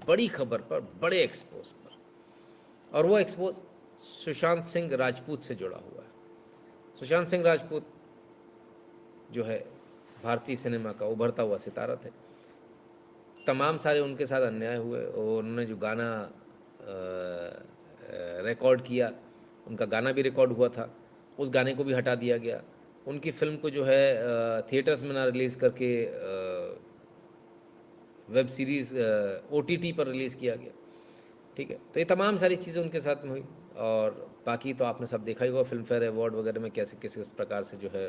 बड़ी खबर पर, बड़े एक्सपोज पर, और वो एक्सपोज सुशांत सिंह राजपूत से जुड़ा हुआ है। सुशांत सिंह राजपूत जो है भारतीय सिनेमा का उभरता हुआ सितारा थे। तमाम सारे उनके साथ अन्याय हुए और उन्होंने जो गाना रिकॉर्ड किया, उनका गाना भी रिकॉर्ड हुआ था, उस गाने को भी हटा दिया गया। उनकी फिल्म को जो है थिएटर्स में ना रिलीज़ करके वेब सीरीज़ OTT पर रिलीज़ किया गया। ठीक है, तो ये तमाम सारी चीज़ें उनके साथ में हुई। और बाकी तो आपने सब देखा ही होगा फिल्म फेयर अवार्ड वगैरह में कैसे किस प्रकार से जो है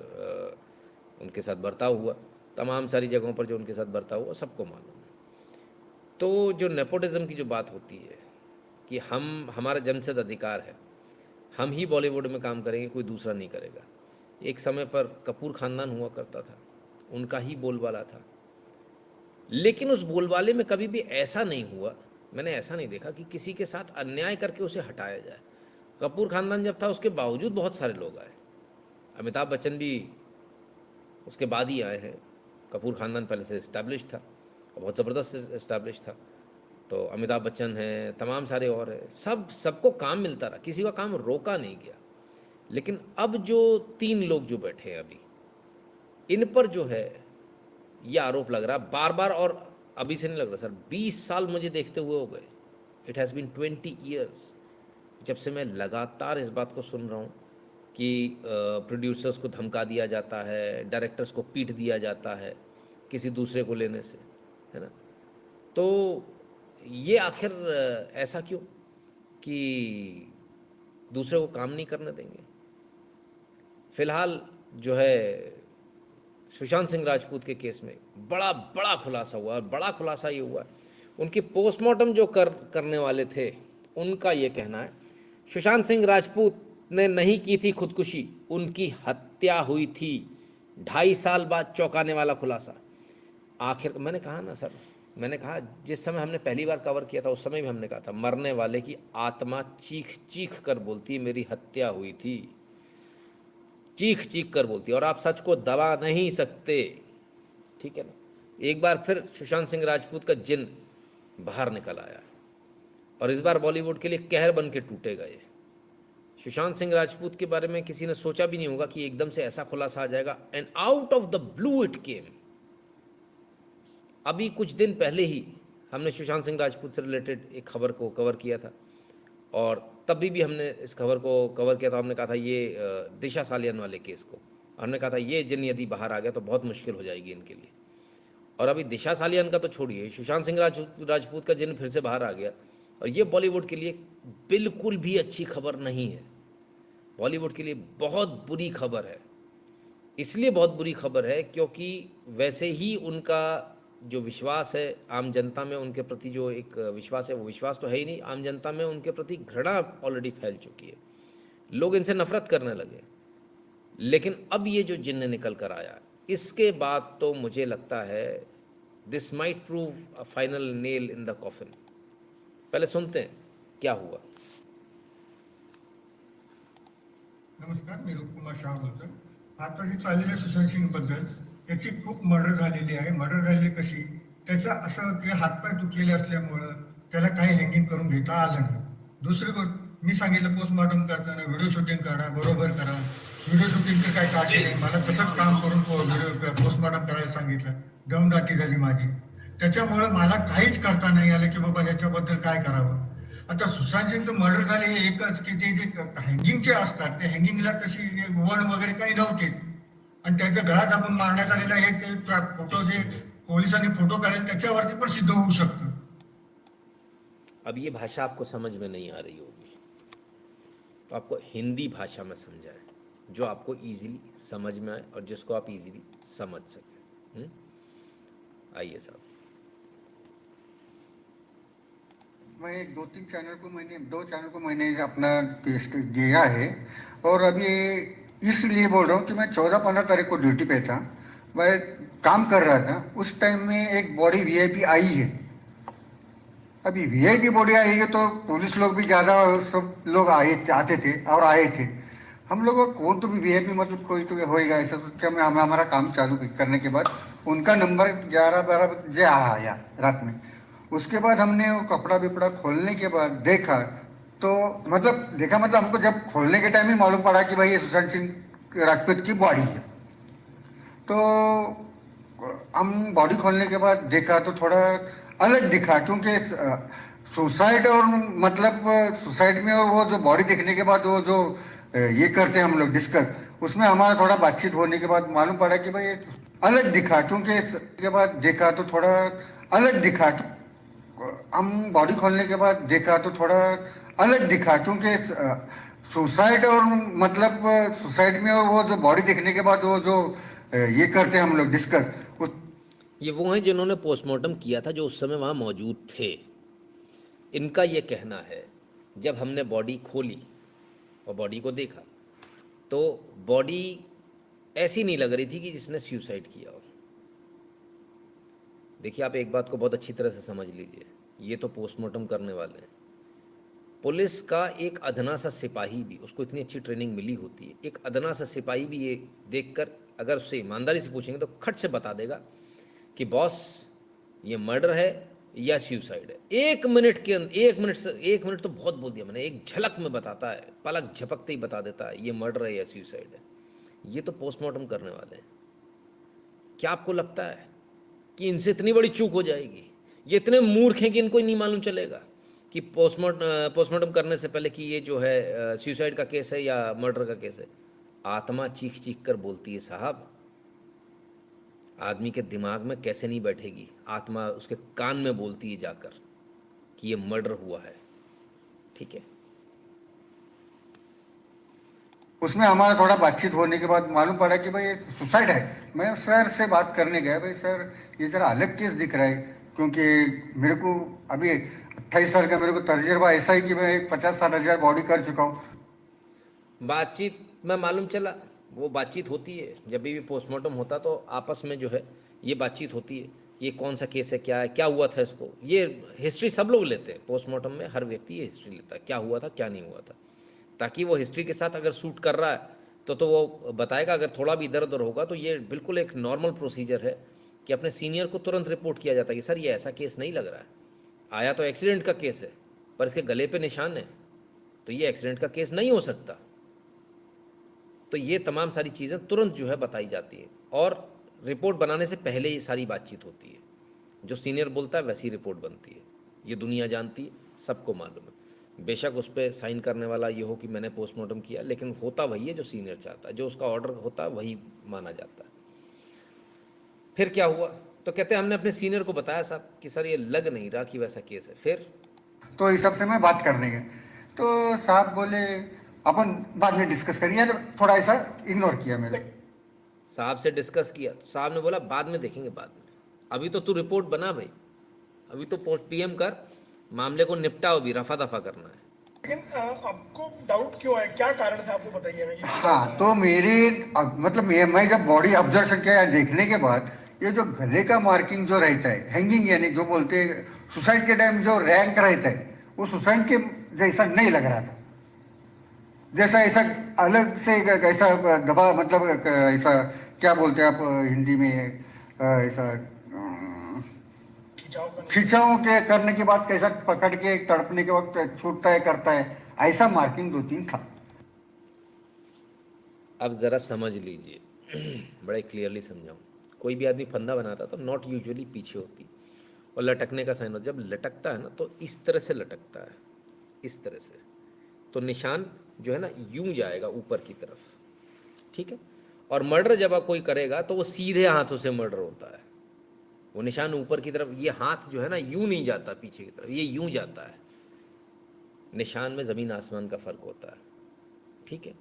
उनके साथ बर्ताव हुआ, तमाम सारी जगहों पर जो उनके साथ बर्ताव हुआ सबको मालूम है। तो जो नेपोटिज्म की जो बात होती है कि हमारा जन्मसिद्ध अधिकार है, हम ही बॉलीवुड में काम करेंगे, कोई दूसरा नहीं करेगा। एक समय पर कपूर ख़ानदान हुआ करता था, उनका ही बोलबाला था, लेकिन उस बोलबाले में कभी भी ऐसा नहीं हुआ, मैंने ऐसा नहीं देखा कि किसी के साथ अन्याय करके उसे हटाया जाए। कपूर ख़ानदान जब था उसके बावजूद बहुत सारे लोग आए। अमिताभ बच्चन भी उसके बाद ही आए हैं। कपूर ख़ानदान पहले से इस्टेब्लिश था, बहुत ज़बरदस्त इस्टेब्लिश था। तो अमिताभ बच्चन हैं, तमाम सारे और हैं, सबको काम मिलता रहा, किसी का काम रोका नहीं गया। लेकिन अब जो 3 लोग जो बैठे हैं अभी, इन पर जो है ये आरोप लग रहा बार बार, और अभी से नहीं लग रहा सर, 20 साल मुझे देखते हुए हो गए। इट हैज़ बीन 20 ईयर्स जब से मैं लगातार इस बात को सुन रहा हूँ कि प्रोड्यूसर्स को धमका दिया जाता है, डायरेक्टर्स को पीट दिया जाता है किसी दूसरे को लेने से, है ना। तो ये आखिर ऐसा क्यों कि दूसरे को काम नहीं करने देंगे। फ़िलहाल जो है सुशांत सिंह राजपूत के केस में बड़ा बड़ा खुलासा हुआ, और बड़ा खुलासा ये हुआ, उनकी पोस्टमार्टम जो करने वाले थे उनका ये कहना है सुशांत सिंह राजपूत ने नहीं की थी खुदकुशी, उनकी हत्या हुई थी। 2.5 साल बाद चौंकाने वाला खुलासा। आखिर मैंने कहा ना सर, मैंने कहा जिस समय हमने पहली बार कवर किया था उस समय भी हमने कहा था मरने वाले की आत्मा चीख चीख कर बोलती है मेरी हत्या हुई थी, चीख चीख कर बोलती है, और आप सच को दबा नहीं सकते। ठीक है ना। एक बार फिर सुशांत सिंह राजपूत का जिन बाहर निकल आया, और इस बार बॉलीवुड के लिए कहर बन के टूटेगा ये। सुशांत सिंह राजपूत के बारे में किसी ने सोचा भी नहीं होगा कि एकदम से ऐसा खुलासा आ जाएगा, and out of the blue it came. अभी कुछ दिन पहले ही हमने सुशांत सिंह राजपूत से रिलेटेड एक खबर को कवर किया था, और तभी भी हमने इस खबर को कवर किया था। हमने कहा था ये दिशा सालियान वाले केस को, हमने कहा था ये जिन यदि बाहर आ गया तो बहुत मुश्किल हो जाएगी इनके लिए। और अभी दिशा सालियान का तो छोड़िए, सुशांत सिंह राजपूत का जिन फिर से बाहर आ गया, और ये बॉलीवुड के लिए बिल्कुल भी अच्छी खबर नहीं है। बॉलीवुड के लिए बहुत बुरी खबर है। इसलिए बहुत बुरी खबर है क्योंकि वैसे ही उनका जो विश्वास है आम जनता में उनके प्रति, जो एक विश्वास है वो विश्वास तो है ही नहीं, आम जनता में उनके प्रति घृणा ऑलरेडी फैल चुकी है, लोग इनसे नफरत करने लगे। लेकिन अब ये जो जिन्न निकल कर आया, इसके बाद तो मुझे लगता है this might prove a final nail in the coffin. पहले सुनते हैं क्या हुआ। नमस्कार, मी रूपकुमार शाह बोलतोय. आता जी चाललेल्या सुशांत सिंग बद्दल त्याची खूप मर्डर झालेली आहे. मर्डर झालेली कशी, त्याचं असं की हातपाय तुटलेले असल्यामुळं त्याला काही हँगिंग करून घेता आलं नाही. दुसरी गोष्ट मी सांगितलं, पोस्टमॉर्टम करताना व्हिडिओ शूटिंग करा, बरोबर करा. व्हिडिओ शूटिंग तर काय काढले नाही, मला तसंच काम करून व्हिडिओ पोस्टमॉर्टम करायला सांगितलं. दमदाटी झाली माझी. त्याच्यामुळं मला काहीच करता नाही आलं की बाबा ह्याच्याबद्दल काय करावं. आता सुशांत सिंगचं मर्डर झाले हे एकच की ते जे हँगिंगचे असतात, ते हँगिंगला तशी वण वगैरे काही नव्हतेच, आणि त्याचा गळा दाबून मारण्यात आलेला हे ते फोटो जे पोलिसांनी फोटो काढले त्याच्यावरती पण सिद्ध होऊ शकतं. अब ये भाषा आपको समझ में नहीं आ रही होगी, तो आपको हिंदी भाषा में समझाएं जो आपको इजीली समझ में आए और जिसको आप इजीली समझ सकें। आइए साहब। मैं दो चैनल को मैंने अपना टेस्ट दिया है, और अभी इसलिए बोल रहा हूँ कि मैं 14-15 तारीख को ड्यूटी पे था, मैं काम कर रहा था। उस टाइम में एक बॉडी वीआईपी आई है। अभी वीआईपी बॉडी आई है तो पुलिस लोग भी ज़्यादा, सब लोग आते थे और आए थे। हम लोगों को कौन तो भी वीआईपी मतलब कोई तो होएगा ऐसा सोच के हम हमारा काम चालू करने के बाद उनका नंबर 11-12 बजे आया रात में। उसके बाद हमने वो कपड़ा बिपड़ा खोलने के बाद देखा, तो मतलब हमको जब खोलने के टाइम ही मालूम पड़ा कि भाई ये सुशांत सिंह राजपूत की बॉडी है। तो हम बॉडी खोलने के बाद देखा तो थोड़ा अलग दिखा, क्योंकि सुसाइड और सुसाइड में और वो जो बॉडी देखने के बाद वो जो ये करते हैं हम लोग डिस्कस, उसमें हमारा थोड़ा बातचीत होने के बाद मालूम पड़ा कि भाई ये अलग दिखा, क्योंकि के बाद देखा तो थोड़ा अलग दिखा। हम बॉडी खोलने के बाद देखा तो थोड़ा अलग दिखा, क्योंकि सुसाइड और सुसाइड में और वो जो बॉडी देखने के बाद वो जो ये करते हैं हम लोग डिस्कस उस ये वो हैं जिन्होंने पोस्टमार्टम किया था, जो उस समय वहाँ मौजूद थे। इनका ये कहना है, जब हमने बॉडी खोली और बॉडी को देखा तो बॉडी ऐसी नहीं लग रही थी कि जिसने सुसाइड किया हो। देखिए, आप एक बात को बहुत अच्छी तरह से समझ लीजिए, ये तो पोस्टमार्टम करने वाले हैं। पुलिस का एक अदना सा सिपाही भी, उसको इतनी अच्छी ट्रेनिंग मिली होती है, एक अदना सा सिपाही भी ये देखकर अगर उससे ईमानदारी से पूछेंगे तो खट से बता देगा कि बॉस ये मर्डर है या सुसाइड है। 1 मिनट के अंदर, 1 मिनट तो बहुत बोल दिया मैंने, एक झलक में बताता है, पलक झपकते ही बता देता है ये मर्डर है या सुसाइड है। ये तो पोस्टमार्टम करने वाले हैं। क्या आपको लगता है कि इनसे इतनी बड़ी चूक हो जाएगी? ये इतने मूर्ख हैं कि इनको ही नहीं मालूम चलेगा कि पोस्टमार्टम करने से पहले कि ये जो है सुसाइड का केस है या मर्डर का केस है। आत्मा चीख चीख कर बोलती है साहब, आदमी के दिमाग में कैसे नहीं बैठेगी आत्मा, उसके कान में बोलती है जाकर कि ये मर्डर हुआ है। ठीक है, उसमें हमारा थोड़ा बातचीत होने के बाद मालूम पड़ा कि भाई ये सुसाइड है। मैं सर से बात करने गया, भाई सर ये जरा अलग केस दिख रहा है, क्योंकि मेरे को अभी 28 साल का मेरे को तजुर्बा ऐसा है कि मैं 50-60 हज़ार बॉडी कर चुका हूँ। बातचीत में मालूम चला, वो बातचीत होती है जब भी पोस्टमार्टम होता तो आपस में जो है ये बातचीत होती है, ये कौन सा केस है, क्या है, क्या हुआ था इसको। ये हिस्ट्री सब लोग लेते हैं पोस्टमार्टम में, हर व्यक्ति ये हिस्ट्री लेता है, क्या हुआ था क्या नहीं हुआ था, ताकि वो हिस्ट्री के साथ अगर सूट कर रहा है तो वो बताएगा। अगर थोड़ा भी इधर उधर होगा तो ये बिल्कुल एक नॉर्मल प्रोसीजर है कि अपने सीनियर को तुरंत रिपोर्ट किया जाता है कि सर ये ऐसा केस नहीं लग रहा है, आया तो एक्सीडेंट का केस है पर इसके गले पे निशान है, तो ये एक्सीडेंट का केस नहीं हो सकता। तो ये तमाम सारी चीज़ें तुरंत जो है बताई जाती है, और रिपोर्ट बनाने से पहले ये सारी बातचीत होती है। जो सीनियर बोलता है वैसी रिपोर्ट बनती है, ये दुनिया जानती है, सबको मालूम है। बेशक उस पर साइन करने वाला ये हो कि मैंने पोस्टमार्टम किया, लेकिन होता वही है जो सीनियर चाहता है, जो उसका ऑर्डर होता है वही माना जाता है। फिर क्या हुआ, तो कहते हैं हमने अपने सीनियर को बताया साहब कि सर ये लग नहीं रहा कि वैसा केस है। फिर तो इस सबसे मैं बात करने गया, तो साहब बोले अपन बाद में डिस्कस करिए, थोड़ा ऐसा इग्नोर किया मेरे। साहब से डिस्कस किया तो साहब ने बोला बाद में देखेंगे, बाद में, अभी तो तू रिपोर्ट बना भाई, अभी तो पोस्ट पीएम कर, मामले को निपटाओ, भी रफा दफा करना है। लेकिन आपको डाउट क्यों है, क्या कारण था, आपको बताइए। हाँ, तो मैं जब बॉडी ऑब्जर्वेशन किया देखने के बाद, ये जो गले का मार्किंग जो रहता है, हैंगिंग यानी जो बोलते हैं सुसाइड के टाइम जो रैंक रहता है, वो सुसाइड के जैसा नहीं लग रहा था। जैसा ऐसा अलग से ऐसा दबा, ऐसा क्या बोलते हैं आप हिंदी में, ऐसा खिंचाव के करने के बाद कैसा पकड़ के तड़पने के वक्त छूटता है, करता है, ऐसा मार्किंग 2-3 था। अब ज़रा समझ लीजिए, बड़े क्लियरली समझाऊँ। कोई भी आदमी फंदा बनाता तो नॉट यूजुअली पीछे होती और लटकने का साइन होता। जब लटकता है ना तो इस तरह से लटकता है, इस तरह से, तो निशान जो है ना यूं जाएगा ऊपर की तरफ। ठीक है, और मर्डर जब कोई करेगा तो वो सीधे हाथों से मर्डर होता है, वो निशान ऊपर की तरफ, ये हाथ जो है ना यूं नहीं जाता पीछे की तरफ, ये यूं जाता है। निशान में ज़मीन आसमान का फ़र्क होता है। ठीक है,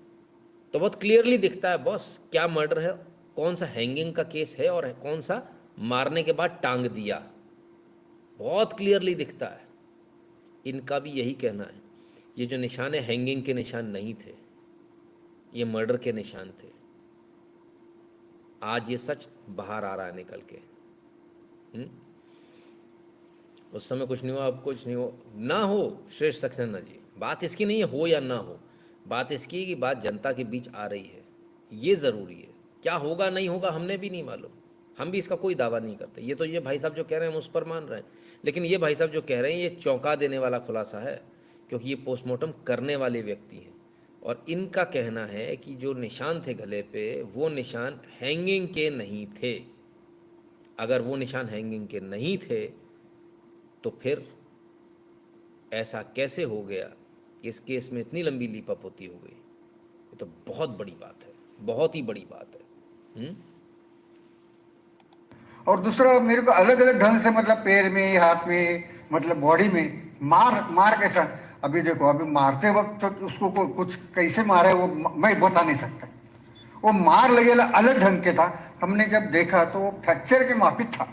तो बहुत क्लियरली दिखता है बॉस क्या मर्डर है, कौन सा हैंगिंग का केस है और कौन सा मारने के बाद टांग दिया, बहुत क्लियरली दिखता है। इनका भी यही कहना है, ये जो निशान है हैंगिंग के निशान नहीं थे, ये मर्डर के निशान थे। आज ये सच बाहर आ रहा है निकल के। उस समय कुछ नहीं हुआ, अब कुछ नहीं हो ना हो श्रेष्ठ सक्सेना जी, बात इसकी नहीं है हो या ना हो, बात इसकी कि बात जनता के बीच आ रही है, ये ज़रूरी है। क्या होगा नहीं होगा हमने भी नहीं मालूम, हम भी इसका कोई दावा नहीं करते। ये तो ये भाई साहब जो कह रहे हैं हम उस पर मान रहे हैं, लेकिन ये भाई साहब जो कह रहे हैं ये चौंका देने वाला खुलासा है, क्योंकि ये पोस्टमार्टम करने वाले व्यक्ति हैं और इनका कहना है कि जो निशान थे गले पे वो निशान हैंगिंग के नहीं थे। अगर वो निशान हैंगिंग के नहीं थे तो फिर ऐसा कैसे हो गया कि इस केस में इतनी लंबी लीपअप होती हो गई? ये तो बहुत बड़ी बात है, बहुत ही बड़ी बात है। और दूसरा मेरे को अलग अलग ढंग से मतलब पैर में, हाथ में, मतलब बॉडी में मार मार कैसा, अभी देखो अभी मारते वक्त तो उसको कुछ कैसे मारा है वो मैं बता नहीं सकता। वो मार लगेला अलग ढंग के था। हमने जब देखा तो वो फ्रैक्चर के माफिक था।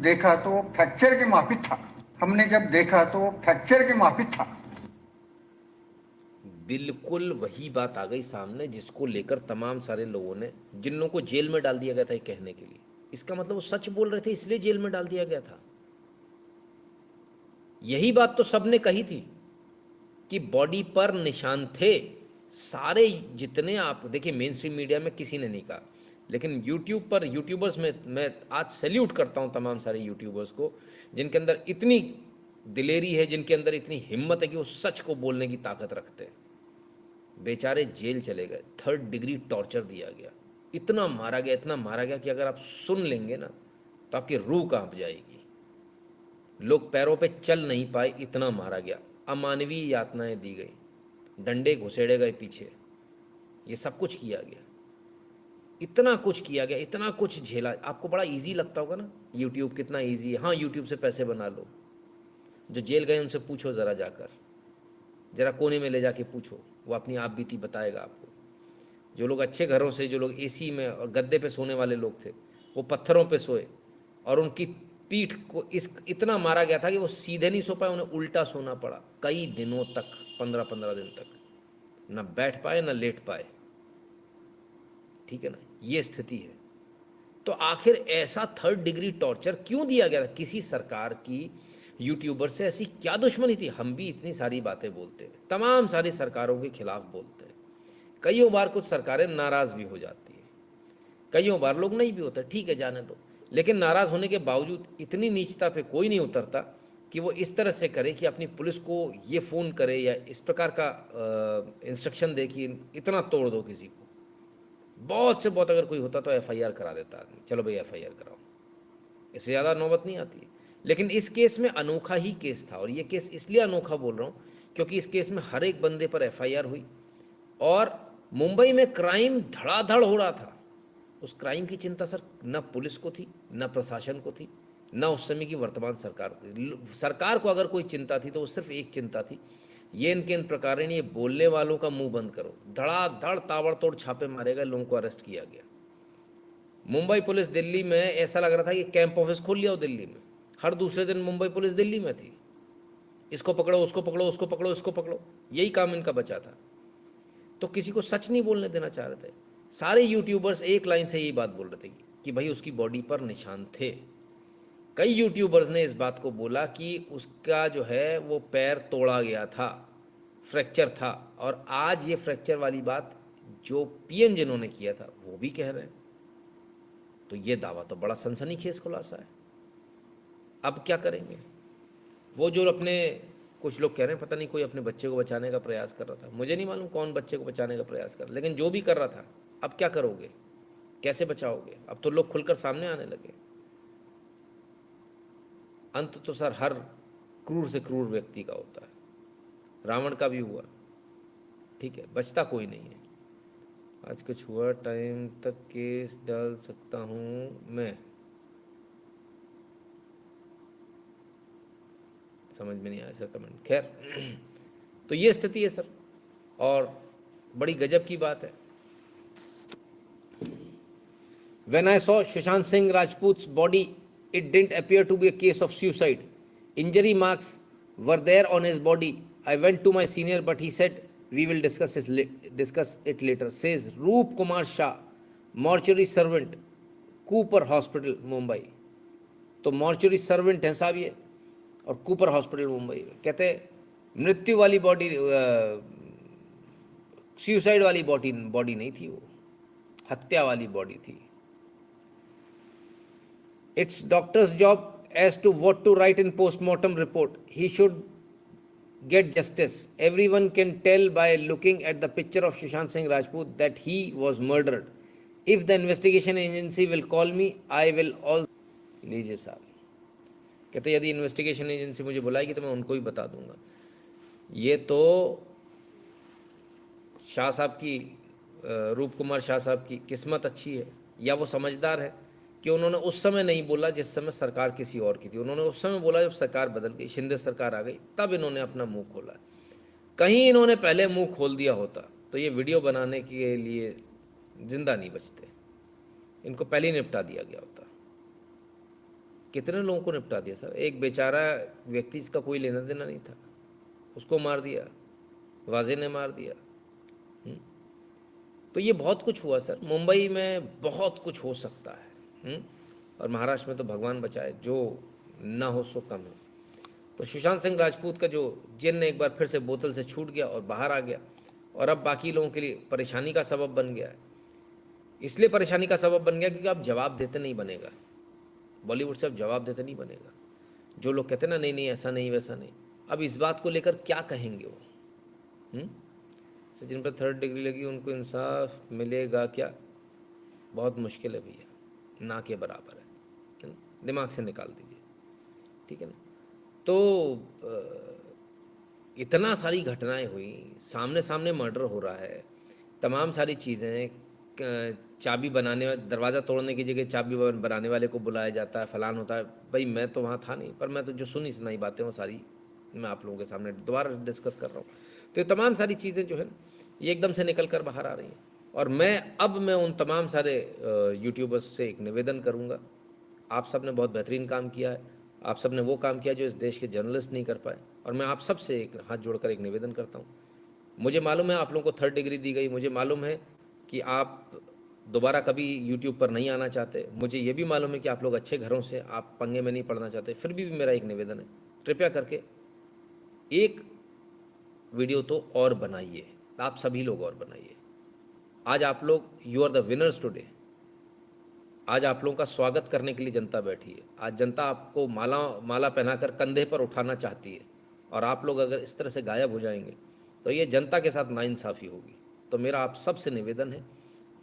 देखा तो वो फ्रैक्चर के माफिक था। हमने जब देखा तो वो फ्रैक्चर के माफिक था। बिल्कुल वही बात आ गई सामने जिसको लेकर तमाम सारे लोगों ने, जिन लोगों को जेल में डाल दिया गया था ये कहने के लिए, इसका मतलब वो सच बोल रहे थे इसलिए जेल में डाल दिया गया था। यही बात तो सबने कही थी कि बॉडी पर निशान थे सारे। जितने आप देखिए मेन स्ट्रीम मीडिया में किसी ने नहीं कहा, लेकिन यूट्यूब पर यूट्यूबर्स में मैं आज सैल्यूट करता हूं तमाम सारे यूट्यूबर्स को जिनके अंदर इतनी दिलेरी है, जिनके अंदर इतनी हिम्मत है कि वो सच को बोलने की ताकत रखते हैं। बेचारे जेल चले गए, 3rd डिग्री टॉर्चर दिया गया, इतना मारा गया, इतना मारा गया कि अगर आप सुन लेंगे ना तो आपकी रूह कांप जाएगी। लोग पैरों पे चल नहीं पाए, इतना मारा गया, अमानवीय यातनाएं दी गई, डंडे घुसेड़े गए पीछे, ये सब कुछ किया गया, इतना कुछ किया गया, इतना कुछ झेला। आपको बड़ा इजी लगता होगा ना यूट्यूब कितना इजी है, हाँ यूट्यूब से पैसे बना लो। जो जेल गए उनसे पूछो ज़रा जाकर, ज़रा कोने में ले जाके पूछो, वो अपनी आप बीती बताएगा आपको। जो लोग अच्छे घरों से, जो लोग एसी में और गद्दे पे सोने वाले लोग थे, वो पत्थरों पे सोए और उनकी पीठ को इतना मारा गया था कि वो सीधे नहीं सो पाए, उन्हें उल्टा सोना पड़ा कई दिनों तक, 15-15 दिन तक, ना बैठ पाए ना लेट पाए। ठीक है ना, ये स्थिति है। तो आखिर ऐसा 3rd डिग्री टॉर्चर क्यों दिया गया था? किसी सरकार की यूट्यूबर से ऐसी क्या दुश्मनी थी? हम भी इतनी सारी बातें बोलते हैं, तमाम सारी सरकारों के खिलाफ बोलते हैं, कईयों बार कुछ सरकारें नाराज़ भी हो जाती हैं, कईयों बार लोग नहीं भी होते, ठीक है जाने दो, लेकिन नाराज़ होने के बावजूद इतनी नीचता पे कोई नहीं उतरता कि वो इस तरह से करे कि अपनी पुलिस को ये फ़ोन करे या इस प्रकार का इंस्ट्रक्शन दे कि इतना तोड़ दो किसी को। बहुत से बहुत अगर कोई होता तो FIR करा देता आदमी, चलो भाई FIR कराओ, इससे ज़्यादा नौबत नहीं आती है। लेकिन इस केस में अनोखा ही केस था, और ये केस इसलिए अनोखा बोल रहा हूँ क्योंकि इस केस में हर एक बंदे पर FIR हुई और मुंबई में क्राइम धड़ाधड़ हो रहा था। उस क्राइम की चिंता सर न पुलिस को थी, न प्रशासन को थी, न उस समय की वर्तमान सरकार को। सरकार को अगर कोई चिंता थी तो वो सिर्फ एक चिंता थी, ये इनके इन प्रकार ये बोलने वालों का मुंह बंद करो। धड़ाधड़ ताबड़तोड़ छापे मारे गए, लोगों को अरेस्ट किया गया। मुंबई पुलिस दिल्ली में ऐसा लग रहा था कि कैंप ऑफिस खोल लिया हो दिल्ली में, हर दूसरे दिन मुंबई पुलिस दिल्ली में थी, इसको पकड़ो उसको पकड़ो, उसको पकड़ो इसको पकड़ो, यही काम इनका बचा था। तो किसी को सच नहीं बोलने देना चाह रहे थे। सारे यूट्यूबर्स एक लाइन से यही बात बोल रहे थे कि भाई उसकी बॉडी पर निशान थे। कई यूट्यूबर्स ने इस बात को बोला कि उसका जो है वो पैर तोड़ा गया था, फ्रैक्चर था, और आज ये फ्रैक्चर वाली बात जो PM जिन्होंने किया था वो भी कह रहे हैं। तो ये दावा तो बड़ा सनसनीखेज खुलासा है। अब क्या करेंगे? वो जो अपने, कुछ लोग कह रहे हैं पता नहीं कोई अपने बच्चे को बचाने का प्रयास कर रहा था, मुझे नहीं मालूम कौन बच्चे को बचाने का प्रयास कर रहा, लेकिन जो भी कर रहा था, अब क्या करोगे, कैसे बचाओगे? अब तो लोग खुलकर सामने आने लगे। अंत तो सर हर क्रूर से क्रूर व्यक्ति का होता है, रावण का भी हुआ, ठीक है, बचता कोई नहीं है। आज कुछ हुआ टाइम तक केस डाल सकता हूँ मैं, समझ में नहीं आया सर कमेंट। खैर तो ये स्थिति है सर, और बड़ी गजब की बात है। When I saw Sushant Singh Rajput's body, it didn't appear to be a case of suicide. Injury marks were there on his body. I went to my senior, but he said we will discuss it later. Says Roop Kumar Shah, mortuary servant, Cooper Hospital, Mumbai. तो mortuary servant हैं साहब ये, और Cooper hospital Mumbai. कहते मृत्यु वाली body, suicide वाली body नहीं थी, वो हत्या वाली बॉडी थी। It's doctor's job as to what to write in post-mortem report. He should get justice. Everyone can tell by looking at the picture of Sushant Singh Rajput that he was murdered. If the investigation agency will call me, I will also. लीजिए साहब, कहते यदि investigation agency मुझे बुलाएगी तो मैं उनको ही बता दूंगा। ये तो शाह साहब की, रूप कुमार शाह साहब की किस्मत अच्छी है, या वो समझदार है कि उन्होंने उस समय नहीं बोला जिस समय सरकार किसी और की थी। उन्होंने उस समय बोला जब सरकार बदल गई, शिंदे सरकार आ गई, तब इन्होंने अपना मुंह खोला। कहीं इन्होंने पहले मुंह खोल दिया होता तो ये वीडियो बनाने के लिए जिंदा नहीं बचते, इनको पहले ही निपटा दिया गया होता। कितने लोगों को निपटा दिया सर। एक बेचारा व्यक्ति जिसका कोई लेना देना नहीं था, उसको मार दिया, वाजे ने मार दिया। तो ये बहुत कुछ हुआ सर। मुंबई में बहुत कुछ हो सकता है, और महाराष्ट्र में तो भगवान बचाए, जो ना हो सो कम है। तो सुशांत सिंह राजपूत का जो जिन्न एक बार फिर से बोतल से छूट गया और बाहर आ गया, और अब बाकी लोगों के लिए परेशानी का सबब बन गया है। इसलिए परेशानी का सबब बन गया क्योंकि आप जवाब देते नहीं बनेगा, बॉलीवुड से अब जवाब देते नहीं बनेगा। जो लोग कहते हैं ना नहीं नहीं ऐसा नहीं वैसा नहीं, अब इस बात को लेकर क्या कहेंगे वो? जिन पर 3rd डिग्री लगी उनको इंसाफ मिलेगा क्या? बहुत मुश्किल है भैया, ना के बराबर है ना? दिमाग से निकाल दीजिए, ठीक है ना? तो इतना सारी घटनाएं हुई, सामने सामने मर्डर हो रहा है, तमाम सारी चीज़ें, चाबी बनाने, दरवाज़ा तोड़ने की जगह चाबी बनाने वाले को बुलाया जाता है, फलान होता है। भाई मैं तो वहाँ था नहीं, पर मैं तो जो सुनी सुनाई बातें वो सारी मैं आप लोगों के सामने दोबारा डिस्कस कर रहा हूँ। तो ये तमाम सारी चीज़ें जो है ये एकदम से निकल कर बाहर आ रही हैं। और मैं उन तमाम सारे यूट्यूबर्स से एक निवेदन करूँगा, आप सब ने बहुत बेहतरीन काम किया है, आप सब ने वो काम किया जो इस देश के जर्नलिस्ट नहीं कर पाए, और मैं आप सब से एक हाथ जोड़कर एक निवेदन करता हूँ। मुझे मालूम है आप लोगों को 3rd डिग्री दी गई, मुझे मालूम है कि आप दोबारा कभी यूट्यूब पर नहीं आना चाहते, मुझे ये भी मालूम है कि आप लोग अच्छे घरों से, आप पंगे में नहीं पड़ना चाहते, फिर भी मेरा एक निवेदन है, कृपया करके एक वीडियो तो और बनाइए, आप सभी लोग और बनाइए। आज आप लोग, you are the winners today. आज आप लोगों का स्वागत करने के लिए जनता बैठी है। आज जनता आपको माला पहनाकर कंधे पर उठाना चाहती है, और आप लोग अगर इस तरह से गायब हो जाएंगे तो ये जनता के साथ नाइंसाफ़ी होगी। तो मेरा आप सबसे निवेदन है,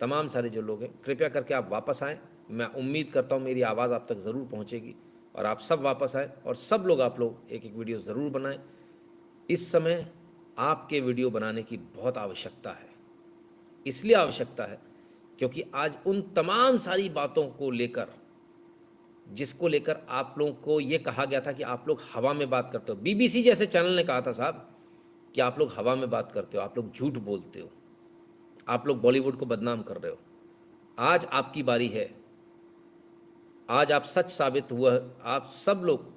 तमाम सारे जो लोग हैं, कृपया करके आप वापस आएँ। मैं उम्मीद करता हूँ मेरी आवाज़ आप तक ज़रूर पहुँचेगी, और आप सब वापस आएँ, और सब लोग आप लोग एक एक वीडियो ज़रूर बनाएं। इस समय आपके वीडियो बनाने की बहुत आवश्यकता है। इसलिए आवश्यकता है क्योंकि आज उन तमाम सारी बातों को लेकर, जिसको लेकर आप लोगों को ये कहा गया था कि आप लोग हवा में बात करते हो, BBC जैसे चैनल ने कहा था साहब कि आप लोग हवा में बात करते हो, आप लोग झूठ बोलते हो, आप लोग बॉलीवुड को बदनाम कर रहे हो। आज आपकी बारी है, आज आप सच साबित हुआ, आप सब लोग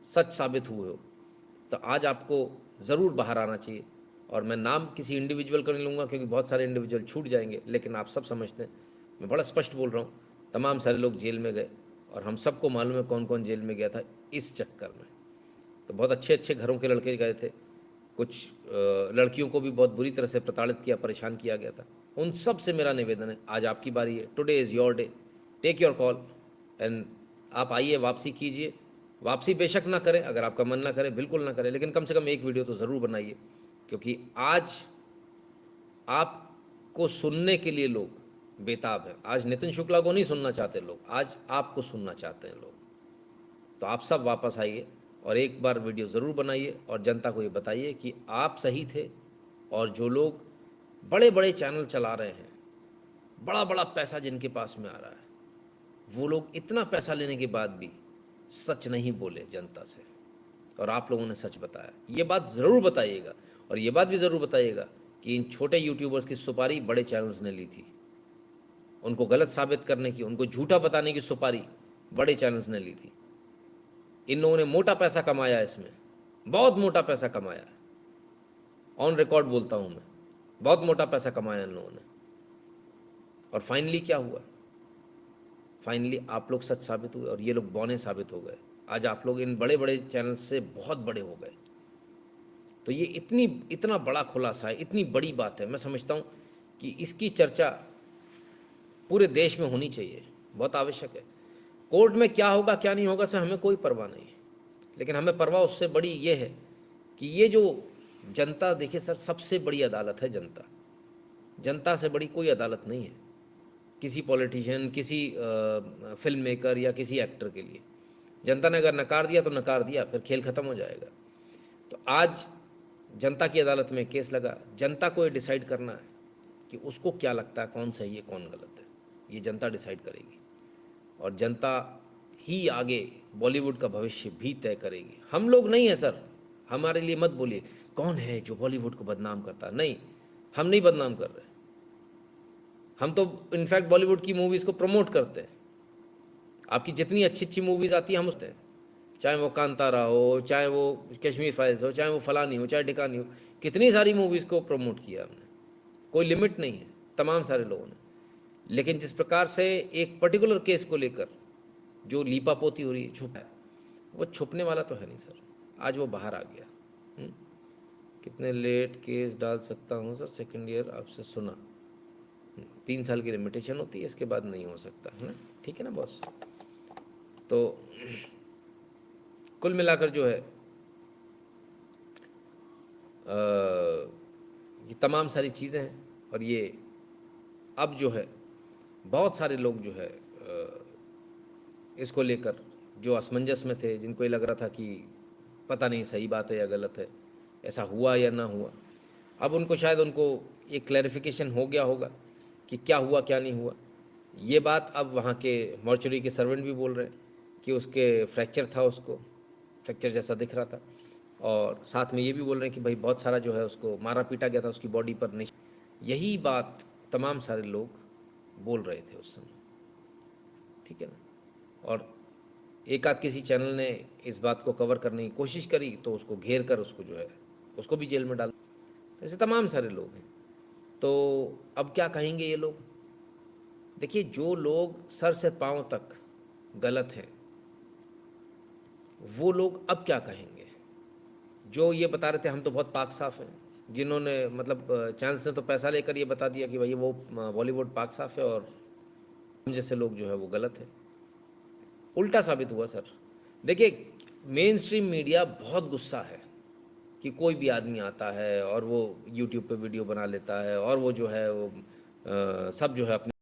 सच साबित हुए हो, तो आज आपको ज़रूर बाहर आना चाहिए। और मैं नाम किसी इंडिविजुअल का नहीं लूँगा क्योंकि बहुत सारे इंडिविजुअल छूट जाएंगे, लेकिन आप सब समझते हैं, मैं बड़ा स्पष्ट बोल रहा हूँ, तमाम सारे लोग जेल में गए, और हम सबको मालूम है कौन कौन जेल में गया था इस चक्कर में। तो बहुत अच्छे अच्छे घरों के लड़के गए थे, कुछ लड़कियों को भी बहुत बुरी तरह से प्रताड़ित किया, परेशान किया गया था। उन सब से मेरा निवेदन है, आज आपकी बारी है, today is your day, take your call and आप आइए, वापसी कीजिए। वापसी बेशक ना करें, अगर आपका मन ना करे बिल्कुल ना करें, लेकिन कम से कम एक वीडियो तो ज़रूर बनाइए, क्योंकि आज आपको सुनने के लिए लोग बेताब हैं। आज नितिन शुक्ला को नहीं सुनना चाहते लोग, आज आपको सुनना चाहते हैं लोग। तो आप सब वापस आइए और एक बार वीडियो ज़रूर बनाइए, और जनता को ये बताइए कि आप सही थे, और जो लोग बड़े बड़े चैनल चला रहे हैं, बड़ा बड़ा पैसा जिनके पास में आ रहा है, वो लोग इतना पैसा लेने के बाद भी सच नहीं बोले जनता से, और आप लोगों ने सच बताया। ये बात ज़रूर बताइएगा, और ये बात भी ज़रूर बताइएगा कि इन छोटे यूट्यूबर्स की सुपारी बड़े चैनल्स ने ली थी, उनको गलत साबित करने की, उनको झूठा बताने की सुपारी बड़े चैनल्स ने ली थी। इन लोगों ने मोटा पैसा कमाया, इसमें बहुत मोटा पैसा कमाया है, ऑन रिकॉर्ड बोलता हूँ मैं, बहुत मोटा पैसा कमाया इन लोगों ने। और फाइनली क्या हुआ? फाइनली आप लोग सच साबित हुए, और ये लोग बौने साबित हो गए। आज आप लोग इन बड़े बड़े चैनल से बहुत बड़े हो गए। तो ये इतना बड़ा खुलासा है, इतनी बड़ी बात है, मैं समझता हूँ कि इसकी चर्चा पूरे देश में होनी चाहिए, बहुत आवश्यक है। कोर्ट में क्या होगा क्या नहीं होगा सर हमें कोई परवाह नहीं है, लेकिन हमें परवाह उससे बड़ी ये है कि ये जो जनता, देखिए सर, सबसे बड़ी अदालत है जनता। जनता से बड़ी कोई अदालत नहीं है किसी पॉलिटिशियन, किसी फिल्म मेकर या किसी एक्टर के लिए। जनता ने अगर नकार दिया तो नकार दिया, फिर खेल ख़त्म हो जाएगा। तो आज जनता की अदालत में केस लगा, जनता को ये डिसाइड करना है कि उसको क्या लगता है कौन सही है कौन गलत है, ये जनता डिसाइड करेगी। और जनता ही आगे बॉलीवुड का भविष्य भी तय करेगी। हम लोग नहीं है सर, हमारे लिए मत बोलिए कौन है जो बॉलीवुड को बदनाम करता है। नहीं, हम नहीं बदनाम कर रहे, हम तो इनफैक्ट बॉलीवुड की मूवीज़ को प्रमोट करते हैं। आपकी जितनी अच्छी अच्छी मूवीज़ आती है हम उसते हैं, चाहे वो कांतारा हो, चाहे वो कश्मीर फाइल्स हो, चाहे वो फलानी हो, चाहे ढिकानी हो, कितनी सारी मूवीज़ को प्रमोट किया हमने, कोई लिमिट नहीं है, तमाम सारे लोगों ने। लेकिन जिस प्रकार से एक पर्टिकुलर केस को लेकर जो लीपापोती हो रही है, छुपा है, वो छुपने वाला तो है नहीं सर, आज वो बाहर आ गया। कितने लेट केस डाल सकता हूँ सर? सेकेंड ईयर आपसे सुना, 3 साल की लिमिटेशन होती है, इसके बाद नहीं हो सकता, है ना? ठीक है ना बॉस? तो कुल मिलाकर जो है ये तमाम सारी चीज़ें हैं। और ये अब जो है बहुत सारे लोग जो है इसको लेकर जो असमंजस में थे, जिनको ये लग रहा था कि पता नहीं सही बात है या गलत है, ऐसा हुआ या ना हुआ, अब उनको शायद उनको एक क्लैरिफिकेशन हो गया होगा कि क्या हुआ क्या नहीं हुआ। ये बात अब वहाँ के मॉर्चरी के सर्वेंट भी बोल रहे हैं कि उसके फ्रैक्चर था, उसको फ्रैक्चर जैसा दिख रहा था। और साथ में ये भी बोल रहे हैं कि भाई बहुत सारा जो है उसको मारा पीटा गया था उसकी बॉडी पर। नहीं, यही बात तमाम सारे लोग बोल रहे थे उस समय, ठीक है ना? और एक आध किसी चैनल ने इस बात को कवर करने की कोशिश करी तो उसको घेर कर उसको जो है उसको भी जेल में डाल। ऐसे तमाम सारे लोग हैं। तो अब क्या कहेंगे ये लोग? देखिए, जो लोग सर से पांव तक गलत हैं वो लोग अब क्या कहेंगे? जो ये बता रहे थे हम तो बहुत पाक साफ़ हैं, जिन्होंने मतलब चांस ने तो पैसा लेकर ये बता दिया कि भाई वो बॉलीवुड पाक साफ़ है और हम जैसे लोग जो है वो गलत है, उल्टा साबित हुआ सर। देखिए, मेन स्ट्रीम मीडिया बहुत गुस्सा है कि कोई भी आदमी आता है और वो यूट्यूब पे वीडियो बना लेता है और वो जो है वो सब जो है अपने